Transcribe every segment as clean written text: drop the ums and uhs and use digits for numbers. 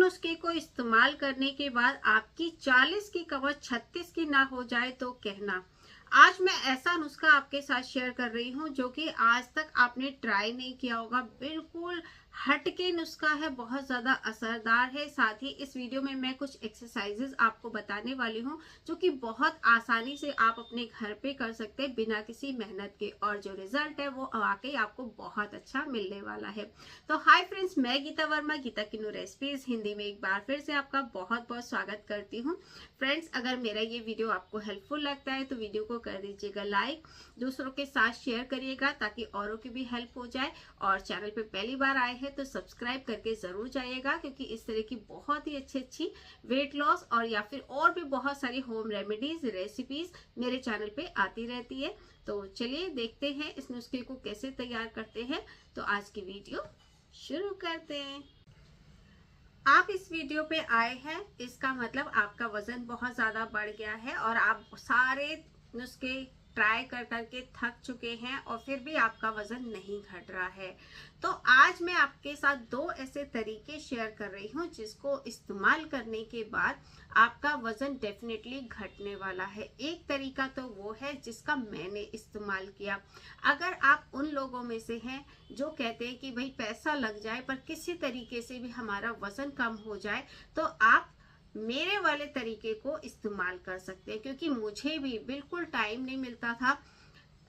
नुस्खे को इस्तेमाल करने के बाद आपकी 40 की कमर 36 की ना हो जाए तो कहना। आज मैं ऐसा नुस्खा आपके साथ शेयर कर रही हूँ जो कि आज तक आपने ट्राई नहीं किया होगा। बिल्कुल हटके नुस्खा है, बहुत ज्यादा असरदार है। साथ ही इस वीडियो में मैं कुछ एक्सरसाइजेस आपको बताने वाली हूँ जो कि बहुत आसानी से आप अपने घर पे कर सकते हैं बिना किसी मेहनत के, और जो रिजल्ट है वो वाकई आपको बहुत अच्छा मिलने वाला है। तो हाय फ्रेंड्स, मैं गीता वर्मा, गीता किन्नू रेसिपीज हिंदी में एक बार फिर से आपका बहुत बहुत स्वागत करती हूँ। फ्रेंड्स, अगर मेरा ये वीडियो आपको हेल्पफुल लगता है तो वीडियो को कर दीजिएगा लाइक, दूसरों के साथ शेयर करिएगा ताकि औरों की भी हेल्प हो जाए। और चैनल पे पहली बार आए हैं तो सब्सक्राइब करके जरूर जाइएगा, क्योंकि इस तरह की बहुत ही अच्छी वेट लॉस और या फिर और भी बहुत सारी होम रेमेडीज रेसिपीज मेरे चैनल पे आती रहती है। तो चलिए देखते हैं इस नुस्खे को कैसे तैयार करते हैं। तो आज की वीडियो शुरू करते हैं। आप इस वीडियो पे आए हैं, इसका मतलब आपका वजन बहुत ज्यादा बढ़ गया है और आप सारे नुस्खे ट्राई कर करके थक चुके हैं और फिर भी आपका वजन नहीं घट रहा है। तो आज मैं आपके साथ दो ऐसे तरीके शेयर कर रही हूँ जिसको इस्तेमाल करने के बाद आपका वजन डेफिनेटली घटने वाला है। एक तरीका तो वो है जिसका मैंने इस्तेमाल किया। अगर आप उन लोगों में से हैं जो कहते हैं कि भाई पैसा लग जाए पर किसी तरीके से भी हमारा वजन कम हो जाए, तो आप मेरे वाले तरीके को इस्तेमाल कर सकते हैं। क्योंकि मुझे भी बिल्कुल टाइम नहीं मिलता था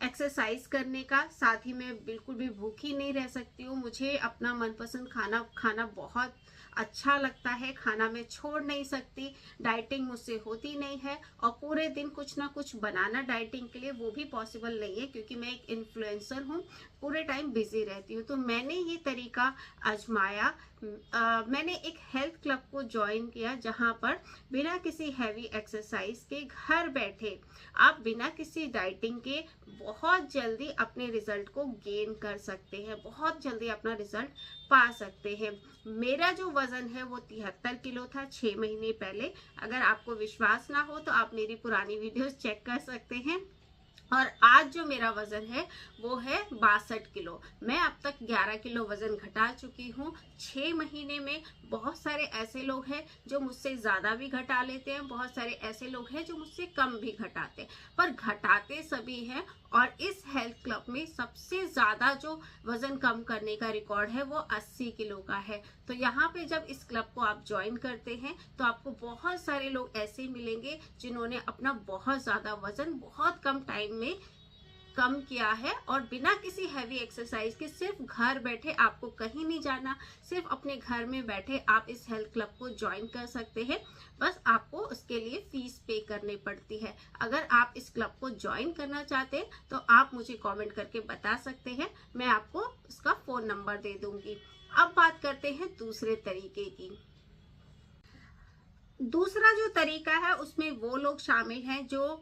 एक्सरसाइज करने का, साथ ही मैं बिल्कुल भी भूखी नहीं रह सकती हूँ। मुझे अपना मनपसंद खाना खाना बहुत अच्छा लगता है, खाना मैं छोड़ नहीं सकती। डाइटिंग मुझसे होती नहीं है और पूरे दिन कुछ ना कुछ बनाना डाइटिंग के लिए वो भी पॉसिबल नहीं है, क्योंकि मैं एक इन्फ्लुएंसर हूँ, पूरे टाइम बिजी रहती हूँ। तो मैंने ये तरीका आजमाया। मैंने एक हेल्थ क्लब को ज्वाइन किया जहाँ पर बिना किसी हैवी एक्सरसाइज के घर बैठे आप बिना किसी डाइटिंग के बहुत जल्दी अपने रिजल्ट को गेन कर सकते हैं, बहुत जल्दी अपना रिजल्ट पा सकते हैं। मेरा जो वजन है वो 73 किलो था 6 महीने पहले। अगर आपको विश्वास ना हो तो आप मेरी पुरानी वीडियोस चेक कर सकते हैं। और आज जो मेरा वजन है वो है 62 किलो। मैं अब तक 11 किलो वजन घटा चुकी हूँ 6 महीने में। बहुत सारे ऐसे लोग हैं जो मुझसे ज्यादा भी घटा लेते हैं, बहुत सारे ऐसे लोग हैं जो मुझसे कम भी घटाते हैं, पर घटाते सभी हैं। और इस हेल्थ क्लब में सबसे ज्यादा जो वजन कम करने का रिकॉर्ड है वो 80 किलो का है। तो यहाँ पे जब इस क्लब को आप ज्वाइन करते हैं तो आपको बहुत सारे लोग ऐसे मिलेंगे जिन्होंने अपना बहुत ज्यादा वजन बहुत कम टाइम में कम किया है, और बिना किसी हैवी एक्सरसाइज के सिर्फ घर बैठे, आपको कहीं नहीं जाना, सिर्फ अपने घर में बैठे आप इस हेल्थ क्लब को ज्वाइन कर सकते हैं। बस आपको उसके लिए फीस पे करनी पड़ती है। अगर आप इस क्लब को ज्वाइन करना चाहते हैं तो आप मुझे कमेंट करके बता सकते हैं, मैं आपको उसका फोन नंबर दे दूंगी। अब बात करते हैं दूसरे तरीके की। दूसरा जो तरीका है उसमें वो लोग शामिल हैं जो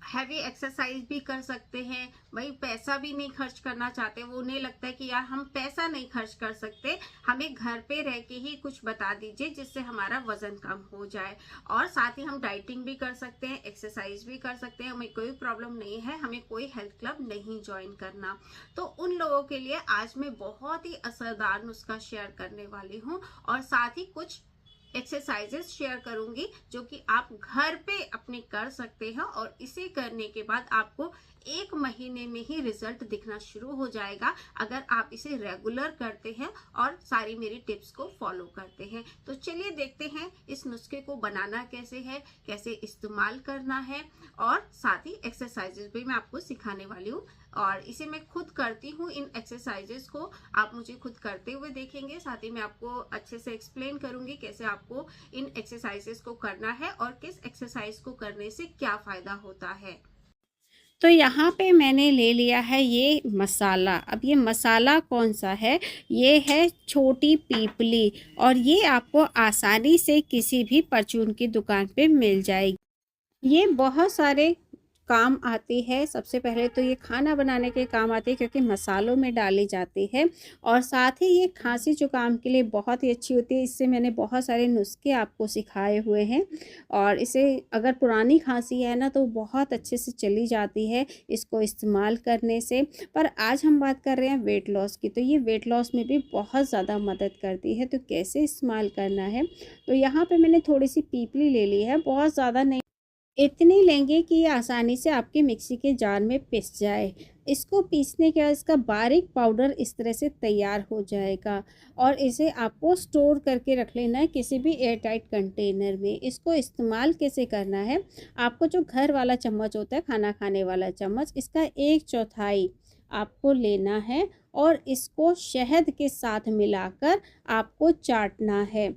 हैवी एक्सरसाइज भी कर सकते हैं, भाई पैसा भी नहीं खर्च करना चाहते। वो उन्हें लगता है कि यार हम पैसा नहीं खर्च कर सकते, हमें घर पे रह के ही कुछ बता दीजिए जिससे हमारा वजन कम हो जाए, और साथ ही हम डाइटिंग भी कर सकते हैं, एक्सरसाइज भी कर सकते हैं, हमें कोई प्रॉब्लम नहीं है, हमें कोई हेल्थ क्लब नहीं ज्वाइन करना। तो उन लोगों के लिए आज मैं बहुत ही असरदार नुस्खा शेयर करने वाली हूँ, और साथ ही कुछ एक्सरसाइजेस शेयर करूंगी जो कि आप घर पे अपने कर सकते हैं। और इसे करने के बाद आपको 1 महीने में ही रिजल्ट दिखना शुरू हो जाएगा, अगर आप इसे रेगुलर करते हैं और सारी मेरी टिप्स को फॉलो करते हैं। तो चलिए देखते हैं इस नुस्खे को बनाना कैसे है, कैसे इस्तेमाल करना है, और साथ ही एक्सरसाइजेस भी मैं आपको सिखाने वाली हूँ। और इसे मैं खुद करती हूँ, इन एक्सरसाइजेस को आप मुझे खुद करते हुए देखेंगे। साथ ही मैं आपको अच्छे से एक्सप्लेन करूंगी कैसे आपको इन एक्सरसाइजेस को करना है और किस एक्सरसाइज को करने से क्या फायदा होता है। तो यहाँ पे मैंने ले लिया है ये मसाला। अब ये मसाला कौन सा है? ये है छोटी पीपली, और ये आपको आसानी से किसी भी परचून की दुकान पे मिल जाएगी। ये बहुत सारे काम आती है। सबसे पहले तो ये खाना बनाने के काम आती है क्योंकि मसालों में डाली जाती है और साथ ही ये खांसी जुकाम के लिए बहुत ही अच्छी होती है। इससे मैंने बहुत सारे नुस्खे आपको सिखाए हुए हैं और इसे अगर पुरानी खांसी है ना तो बहुत अच्छे से चली जाती है इसको इस्तेमाल करने से। पर आज हम बात कर रहे हैं वेट लॉस की, तो ये वेट लॉस में भी बहुत ज़्यादा मदद करती है। तो कैसे इस्तेमाल करना है, तो यहाँ पे मैंने थोड़ी सी पीपली ले ली है, बहुत ज़्यादा नहीं, इतनी लेंगे कि ये आसानी से आपके मिक्सी के जार में पिस जाए। इसको पीसने के बाद इसका बारीक पाउडर इस तरह से तैयार हो जाएगा और इसे आपको स्टोर करके रख लेना है किसी भी एयर टाइट कंटेनर में। इसको इस्तेमाल कैसे करना है, आपको जो घर वाला चम्मच होता है, खाना खाने वाला चम्मच, इसका 1/4 आपको लेना है और इसको शहद के साथ मिलाकर आपको चाटना है।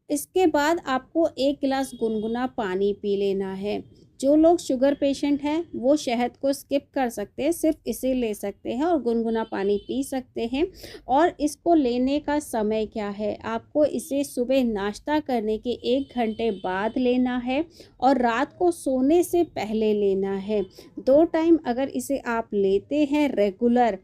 इसके बाद आपको 1 गिलास गुनगुना पानी पी लेना है। जो लोग शुगर पेशेंट हैं वो शहद को स्किप कर सकते हैं, सिर्फ इसे ले सकते हैं और गुनगुना पानी पी सकते हैं। और इसको लेने का समय क्या है, आपको इसे सुबह नाश्ता करने के 1 घंटे बाद लेना है और रात को सोने से पहले लेना है। 2 टाइम अगर इसे आप लेते हैं रेगुलर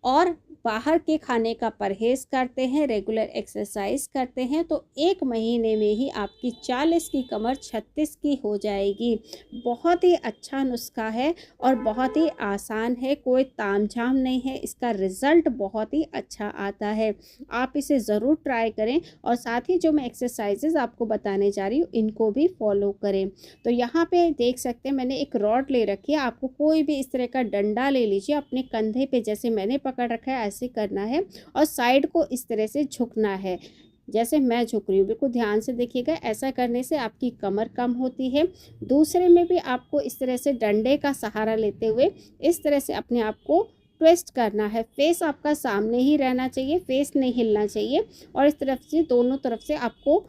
और बाहर के खाने का परहेज़ करते हैं, रेगुलर एक्सरसाइज करते हैं, तो 1 महीने में ही आपकी 40 की कमर 36 की हो जाएगी। बहुत ही अच्छा नुस्खा है और बहुत ही आसान है, कोई तामझाम नहीं है, इसका रिज़ल्ट बहुत ही अच्छा आता है। आप इसे ज़रूर ट्राई करें और साथ ही जो मैं एक्सरसाइजेज़ आपको बताने जा रही हूँ इनको भी फॉलो करें। तो यहाँ पे देख सकते हैं मैंने एक रॉड ले रखी है, आपको कोई भी इस तरह का डंडा ले लीजिए, अपने कंधे पे जैसे मैंने पकड़ रखा है ऐसे करना है और साइड को इस तरह से झुकना है जैसे मैं झुक रही हूँ। बिल्कुल ध्यान से देखिएगा, ऐसा करने से आपकी कमर कम होती है। दूसरे में भी आपको इस तरह से डंडे का सहारा लेते हुए इस तरह से अपने आप को ट्विस्ट करना है। फेस आपका सामने ही रहना चाहिए, फेस नहीं हिलना चाहिए और इस तरफ से दोनों तरफ से आपको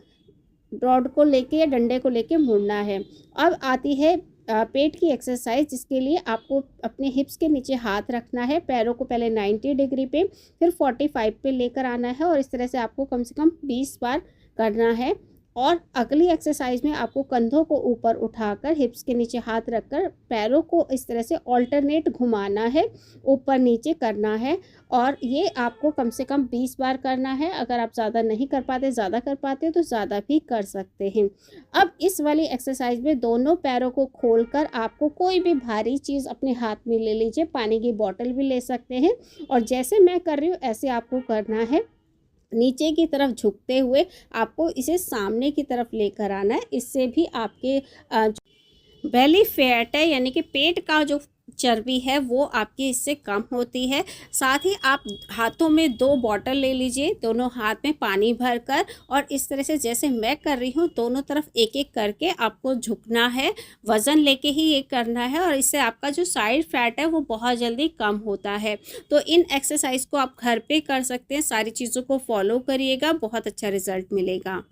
रॉड को लेके या डंडे को लेके मुड़ना है। अब आती है पेट की एक्सरसाइज, जिसके लिए आपको अपने हिप्स के नीचे हाथ रखना है, पैरों को पहले 90 डिग्री पे फिर 45 पे लेकर आना है और इस तरह से आपको कम से कम 20 बार करना है। और अगली एक्सरसाइज में आपको कंधों को ऊपर उठाकर हिप्स के नीचे हाथ रखकर पैरों को इस तरह से ऑल्टरनेट घुमाना है, ऊपर नीचे करना है और ये आपको कम से कम 20 बार करना है। अगर आप ज़्यादा नहीं कर पाते, ज़्यादा कर पाते हो तो ज़्यादा भी कर सकते हैं। अब इस वाली एक्सरसाइज में दोनों पैरों को खोलकर आपको कोई भी भारी चीज़ अपने हाथ में ले लीजिए, पानी की बोतल भी ले सकते हैं और जैसे मैं कर रही हूँ ऐसे आपको करना है। नीचे की तरफ झुकते हुए आपको इसे सामने की तरफ लेकर आना है। इससे भी आपके बेली फैट है यानी कि पेट का जो चर्बी है वो आपकी इससे कम होती है। साथ ही आप हाथों में 2 बॉटल ले लीजिए, दोनों हाथ में पानी भरकर और इस तरह से जैसे मैं कर रही हूँ दोनों तरफ एक एक करके आपको झुकना है, वज़न लेके ही ये करना है और इससे आपका जो साइड फैट है वो बहुत जल्दी कम होता है। तो इन एक्सरसाइज को आप घर पे कर सकते हैं, सारी चीज़ों को फॉलो करिएगा, बहुत अच्छा रिजल्ट मिलेगा।